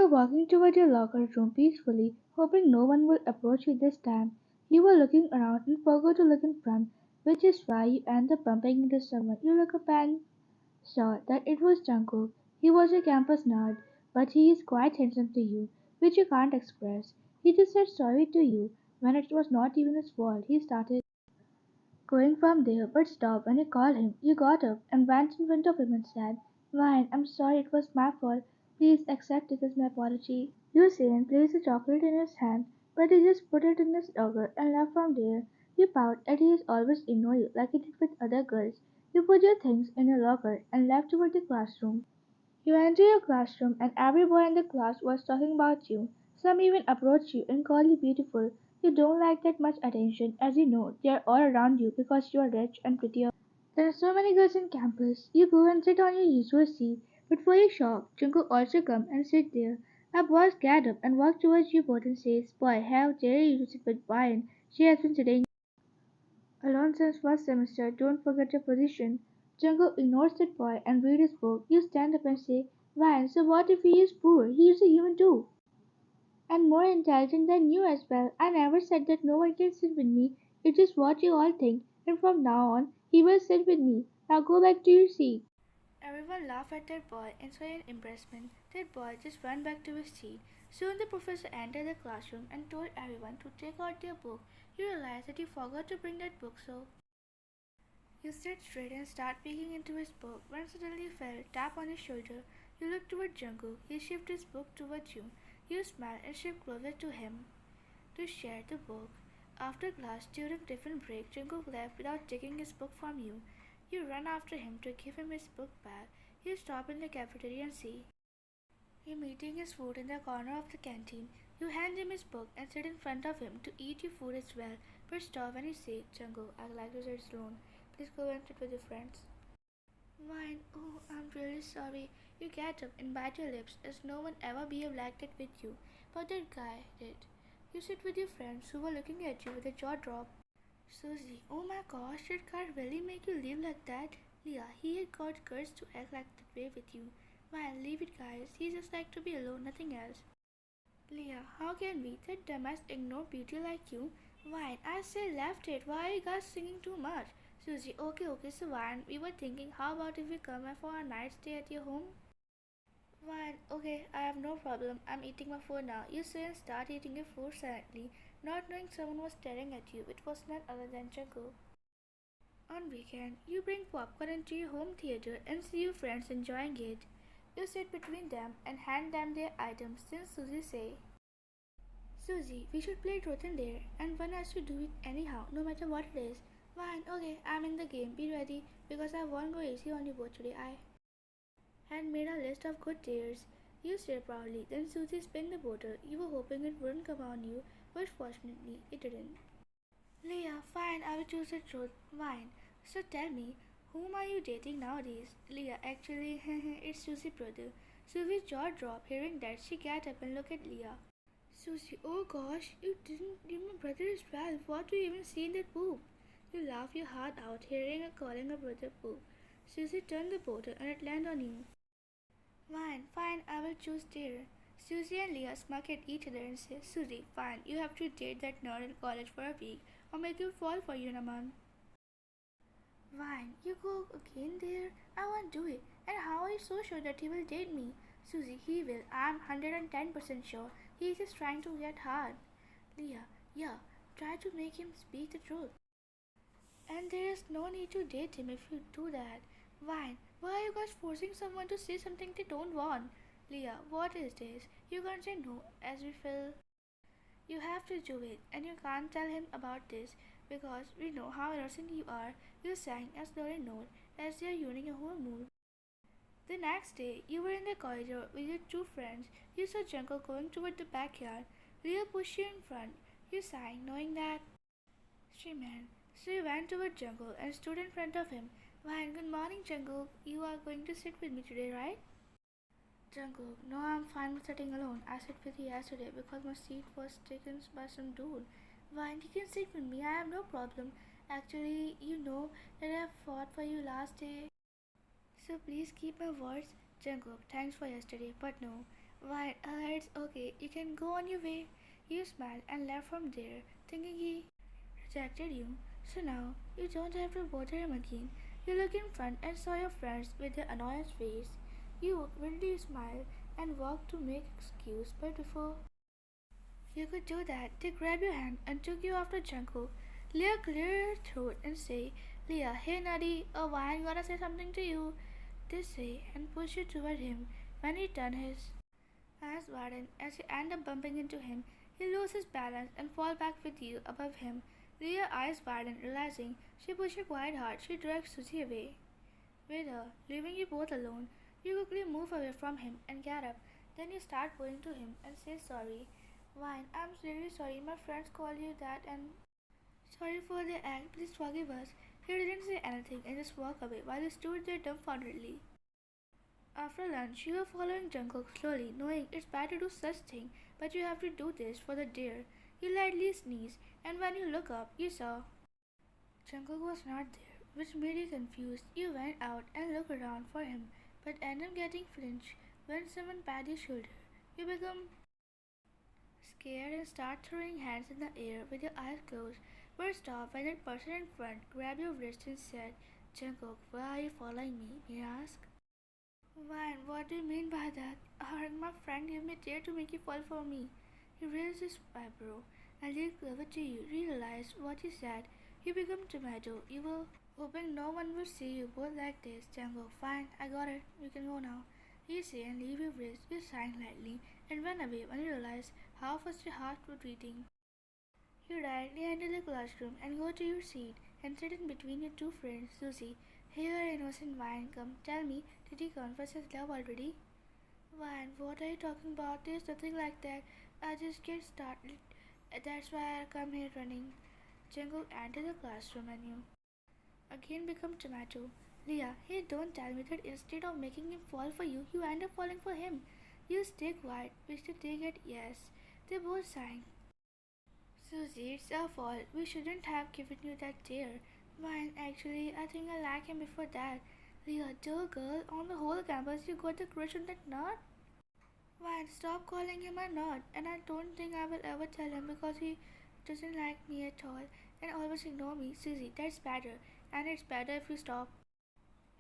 were walking toward your locker room peacefully, hoping no one would approach you this time. You were looking around and forgot to look in front, which is why you end up bumping into someone. You look up and saw that it was Jungkook. He was a campus nerd, but he is quite handsome to you, which you can't express. He just said sorry to you when it was not even his fault. He started going from there, but stopped when you called him. You got up and went in front of him and said, Ryan, I'm sorry it was my fault. Please accept it as my apology. You say and placed the chocolate in his hand, but he just put it in his locker and left from there. You pout that he has always ignored you like he did with other girls. You put your things in your locker and left toward the classroom. You enter your classroom and every boy in the class was talking about you. Some even approach you and call you beautiful. You don't like that much attention, as you know they are all around you because you are rich and pretty. There are so many girls on campus. You go and sit on your usual seat, but for your shock, Junko also come and sit there. A boy get up and walks towards you both and says, Boy, how dare you to sit with Ryan? She has been sitting alone since first semester. Don't forget your position. Junko ignores that boy and reads his book. You stand up and say, Ryan, so what if he is poor? He is a human too. And more intelligent than you as well. I never said that no one can sit with me. It is what you all think. And from now on, he will sit with me. Now go back to your seat. Everyone laughed at that boy and saw an embarrassment. That boy just went back to his seat. Soon the professor entered the classroom and told everyone to take out their book. You realized that you forgot to bring that book, so you sit straight and start peeking into his book when suddenly you felt a tap on his shoulder. You looked toward Jungkook. He shifted his book towards you. You smiled and stepped closer to him to share the book. After class, during tiffin break, Jungkook left without taking his book from you. You run after him to give him his book back. You stop in the cafeteria and see him eating his food in the corner of the canteen. You hand him his book and sit in front of him to eat your food as well. But stop when you say, Jungkook, I'd like to sit alone. Please go and sit with your friends. Wine, oh, I'm really sorry. You get up and bite your lips as no one ever behaved like that with you. But that guy did. You sit with your friends who were looking at you with a jaw drop. Susie, oh my gosh, did God really make you live like that? Leah, he had got cursed to act like that way with you. Wine, leave it guys. He just like to be alone, nothing else. Leah, how can we, that dumbass, ignore beauty like you? Wine, I say left it. Why are you guys singing too much? Susie, okay, so Wine, we were thinking, how about if we come for a night stay at your home? Wine, okay, I have no problem. I'm eating my food now. You say and start eating your food silently, not knowing someone was staring at you. It was none other than Jago. On weekend, you bring popcorn into your home theater and see your friends enjoying it. You sit between them and hand them their items. Then Susie say, Susie, we should play truth and dare, and one has to do it anyhow, no matter what it is. Fine, okay, I'm in the game. Be ready, because I won't go easy on you both today. I had made a list of good dares. You stared proudly. Then Susie spun the bottle. You were hoping it wouldn't come on you, but fortunately, it didn't. Leah, fine, I will choose the truth. Fine. So tell me, whom are you dating nowadays? Leah, actually, it's Susie's brother. Susie's jaw dropped. Hearing that, she got up and looked at Leah. Susie, oh gosh, you didn't give my brother as well. What do you even see in that poop? You laugh your heart out, hearing her calling her brother poop. Susie turned the bottle and it landed on you. Fine, I will choose dare. Susie and Leah smirk at each other and say, Susie, fine, you have to date that nerd in college for a week or make him fall for you in a month. Fine, you go again there? I won't do it. And how are you so sure that he will date me? Susie, he will. I'm 110% sure. He is just trying to get hard. Leah, yeah, try to make him speak the truth. And there is no need to date him if you do that. Why are you guys forcing someone to say something they don't want? Leah, what is this? You can't say no as we feel. You have to do it, and you can't tell him about this because we know how innocent you are. You sang a slowly note as you're ruining your whole mood. The next day, you were in the corridor with your two friends. You saw Jungle going toward the backyard. Leah pushed you in front. You sang, knowing that she meant. So you went toward Jungle and stood in front of him. Good morning, Jungle. You are going to sit with me today, right? Jungle, no, I'm fine with sitting alone. I sat with you yesterday because my seat was taken by some dude. You can sit with me. I have no problem. Actually, you know that I fought for you last day. So please keep my words. Jungkook, thanks for yesterday, but no. Why, it's okay. You can go on your way. You smiled and left from there, thinking he rejected you. So now you don't have to bother him again. You look in front and saw your friends with their annoyance face. You weirdly smiled and walked to make excuse, but before you could do that, they grabbed your hand and took you after Jungkook. Leah cleared her throat and say, Leah, hey Nadi, oh why I'm gonna say something to you. They say and push you toward him. When he turned his eyes widen as you end up bumping into him, he loses balance and fall back with you above him. Leah's eyes widen, realizing she pushed you quite hard. She dragged Susie away with her, leaving you both alone. You quickly move away from him and get up. Then you start going to him and say sorry. Wine, I'm really sorry. My friends call you that and sorry for the act. Please forgive us. He didn't say anything and just walked away while you stood there dumbfoundedly. After lunch, you are following Jungkook slowly, knowing it's bad to do such thing, but you have to do this for the deer. You lightly sneeze, and when you look up, you saw Jungkook was not there, which made you confused. You went out and looked around for him, but ended up getting flinched when someone patted your shoulder. You become scared and start throwing hands in the air with your eyes closed, but stop when that person in front grabbed your wrist and said, Jungkook, why are you following me? May I ask? Why, what do you mean by that? My friend gave me a dare to make you fall for me. He raised his eyebrow and leaned closer to you. Realized what he said. You become tomato. You were hoping no one would see you both like this. Django, fine, I got it. You can go now. You say and leave your wrist. You signed lightly and ran away when you realized how fast your heart was beating. You directly enter the classroom and go to your seat and sit in between your two friends, Susie. Here, innocent Vine, come tell me, did he confess his love already? Vine, what are you talking about? There's nothing like that. I just get started. That's why I come here running. Jungkook entered the classroom and you again become tomato. Leah, hey, don't tell me that instead of making him fall for you, you end up falling for him. You stay quiet, which they get yes. They both sang. Susie, it's our fault. We shouldn't have given you that dare. Mine, actually, I think I like him before that. Leah, dear girl, on the whole campus, you got the crush on that nut? Mine, stop calling him a nut. And I don't think I will ever tell him because he doesn't like me at all and always ignore me. Susie, that's better. And it's better if you stop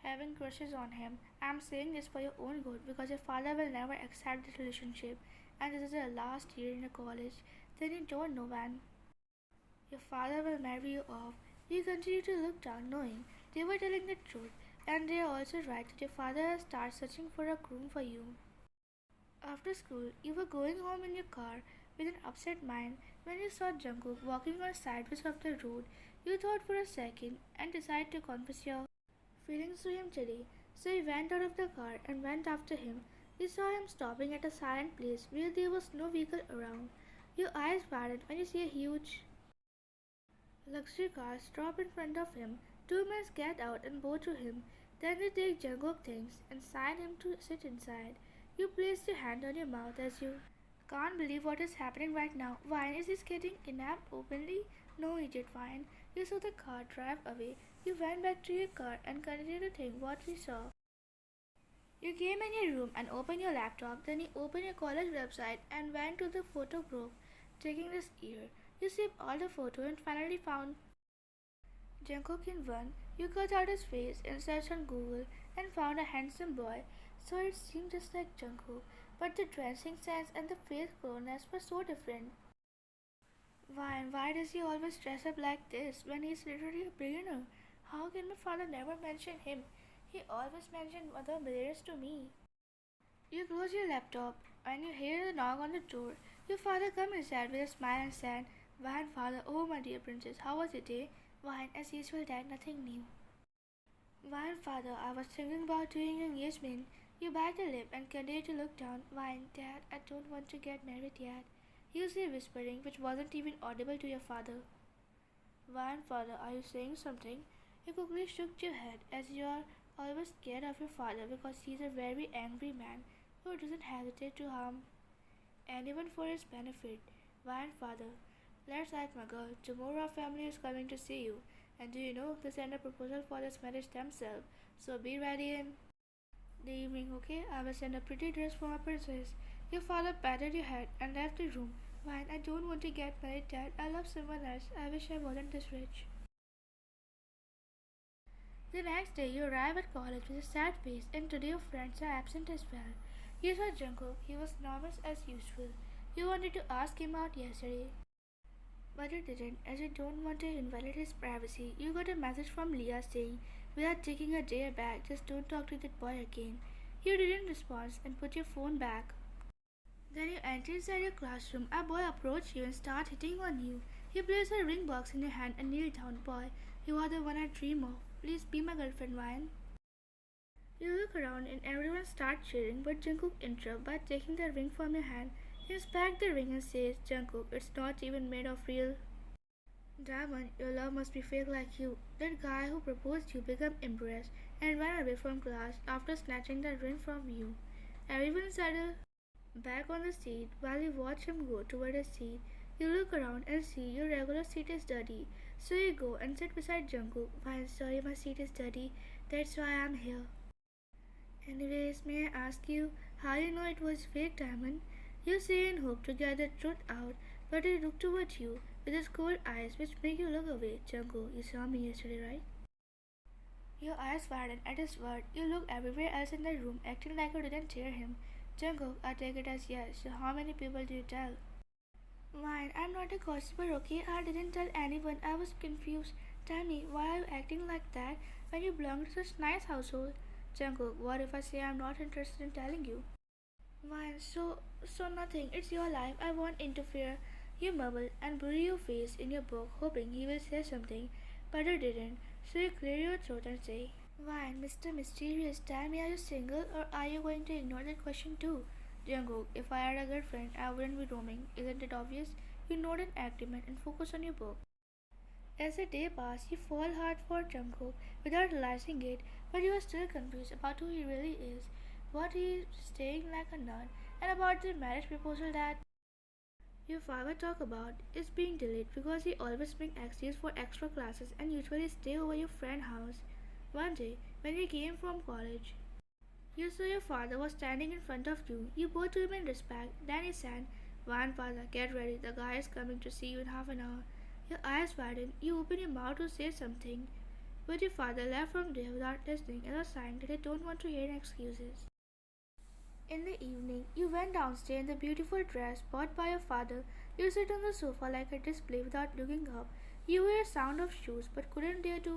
having crushes on him. I'm saying this for your own good because your father will never accept this relationship. And this is your last year in the college. Then you don't know when your father will marry you off. You continue to look down, knowing they were telling the truth, and they are also right that your father has started searching for a groom for you. After school, you were going home in your car with an upset mind when you saw Jungkook walking on sideways of the road. You thought for a second and decided to confess your feelings to him today. So you went out of the car and went after him. You saw him stopping at a silent place where there was no vehicle around. Your eyes widened when you see a huge luxury car stop in front of him. Two men get out and bow to him. Then they take Jungkook things and sign him to sit inside. You place your hand on your mouth as you can't believe what is happening right now. Vine, is he getting kidnapped openly? No, idiot Vine. You saw the car drive away. You went back to your car and continued to think what we saw. You came in your room and opened your laptop, then you opened your college website and went to the photo group, checking this year. You saved all the photos and finally found Jungkook in one. You cut out his face and searched on Google and found a handsome boy. So it seemed just like Jungkook, but the dressing sense and the face closeness were so different. Why does he always dress up like this when he's literally a beginner? How can my father never mention him? He always mentioned other millionaires to me. You close your laptop and you hear the knock on the door. Your father comes inside with a smile and said, Wine, father, oh my dear princess, how was your day? Wine, as usual, dad, nothing new. Wine, father, I was thinking about doing your engagement. You bite the lip and continue to look down. Wine, dad, I don't want to get married yet. You say whispering, which wasn't even audible to your father. Wine, father, are you saying something? You quickly shook your head as you are always scared of your father because he is a very angry man who doesn't hesitate to harm anyone for his benefit. Wine, father, let's act, my girl. Tomorrow our family is coming to see you. And do you know they sent a proposal for this marriage themselves? So be ready in the evening, okay? I will send a pretty dress for my princess. Your father patted your head and left the room. Fine, I don't want to get married, Dad. I love someone else. I wish I wasn't this rich. The next day, you arrive at college with a sad face, and today your friends are absent as well. You saw Jungkook. He was nervous as usual. You wanted to ask him out yesterday, but you didn't, as you don't want to invalidate his privacy. You got a message from Leah saying, "We are taking a day back. Just don't talk to that boy again." You didn't respond and put your phone back. Then you enter inside your classroom. A boy approached you and started hitting on you. He placed a ring box in your hand and kneeled down. "Boy, you are the one I dream of. Please be my girlfriend, Ryan." You look around and everyone starts cheering, but Jungkook interrupts by taking the ring from your hand. He inspects the ring and says, "Jungkook, it's not even made of real diamond. Your love must be fake like you." That guy who proposed you became embarrassed and ran away from class after snatching the ring from you. Everyone settled back on the seat while you watch him go toward a seat. You look around and see your regular seat is dirty, so you go and sit beside Jungkook. "Fine, sorry, my seat is dirty. That's why I'm here. Anyways, may I ask you how you know it was fake diamond?" You say in hope to get the truth out, but he looked toward you with his cold eyes which make you look away. "Jungkook, you saw me yesterday, right?" Your eyes widen at his word. You look everywhere else in the room, acting like you didn't hear him. "Jungkook, I take it as yes. So how many people do you tell?" "Mine, I'm not a gossiper, okay? I didn't tell anyone. I was confused. Tell me, why are you acting like that when you belong to such nice household?" "Jungkook, what if I say I'm not interested in telling you?" "Mine, so nothing. It's your life. I won't interfere." You mumble and bury your face in your book, hoping he will say something, but he didn't. So you clear your throat and say, "Wine, Mr. Mysterious, tell me, are you single or are you going to ignore that question too?" "Jungkook, if I had a girlfriend, I wouldn't be roaming. Isn't it obvious?" You nod in agreement and focus on your book. As the day passes, you fall hard for Jungkook without realizing it, but you are still confused about who he really is, what he is staying like a nun, and about the marriage proposal that your father talk about is being delayed because he always makes excuses for extra classes and usually stay over your friend's house. One day, when you came from college, you saw your father was standing in front of you. You bowed to him in respect. Then he said, "Grandfather, get ready. The guy is coming to see you in half an hour." Your eyes widen. You open your mouth to say something, but your father left from there without listening as a sign that he don't want to hear any excuses. In the evening, you went downstairs in the beautiful dress bought by your father. You sit on the sofa like a display without looking up. You hear a sound of shoes but couldn't dare to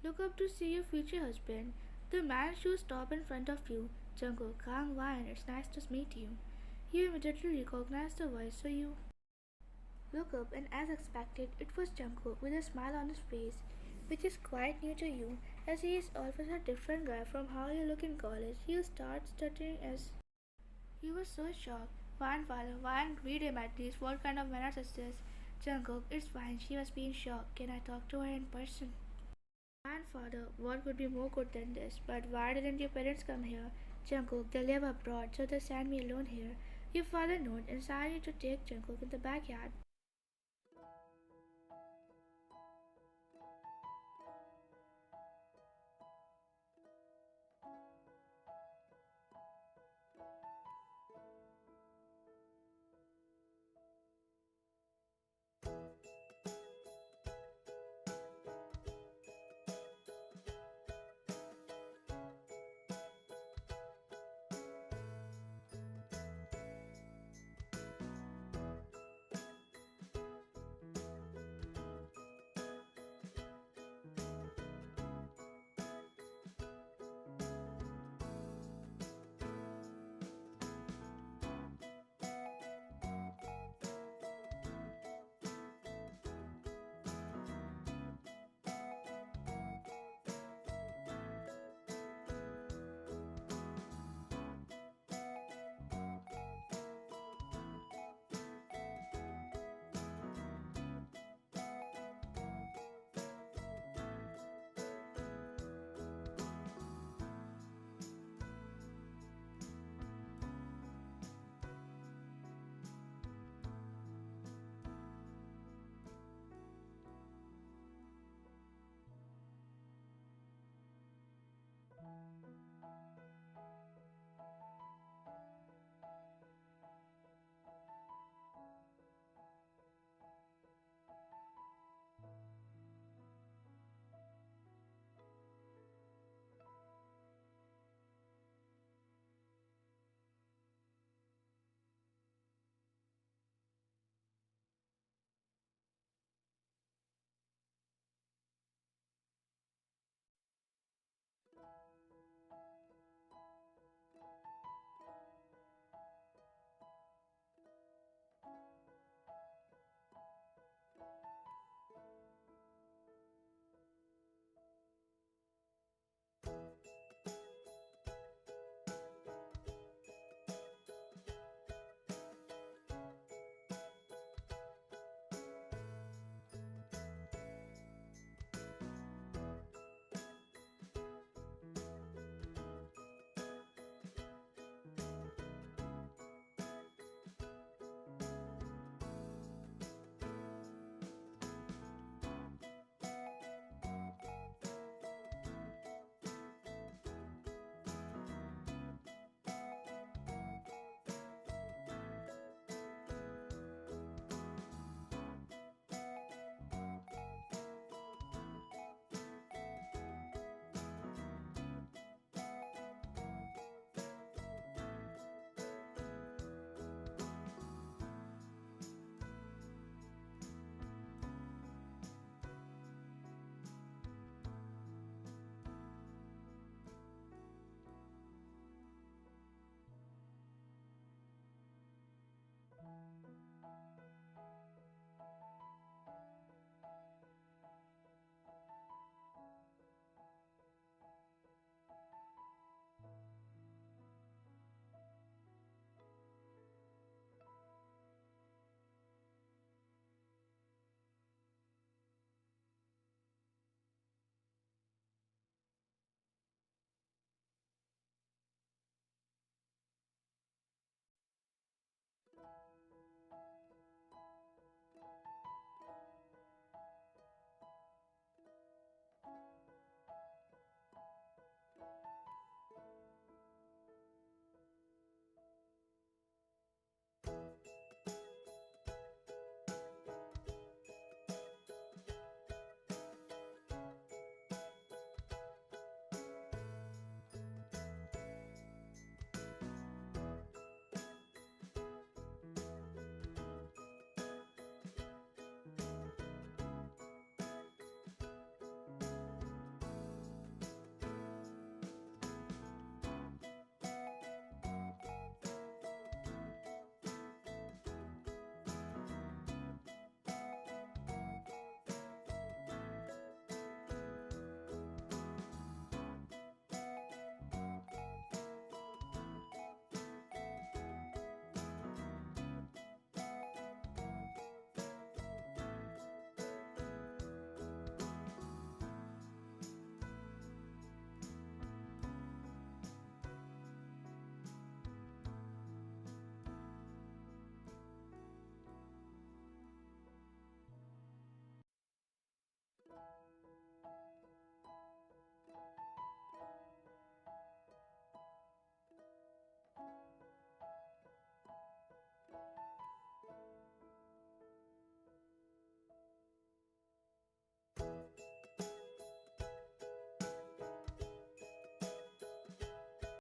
look up to see your future husband. The man's shoes stop in front of you. "Jungkook, Kang Wan, it's nice to meet you." You immediately recognize the voice, so you look up, and as expected, it was Jungkook with a smile on his face, which is quite new to you, as he is always a different guy from how you look in college. You start stuttering as you were so shocked. "Grandfather, why didn't read him at least? What kind of manners is this?" "Jungkook, it's fine. She must be in shock. Can I talk to her in person?" "Grandfather, what could be more good than this? But why didn't your parents come here?" "Jungkook, they live abroad, so they sent me alone here." Your father nodded and signed you to take Jungkook in the backyard.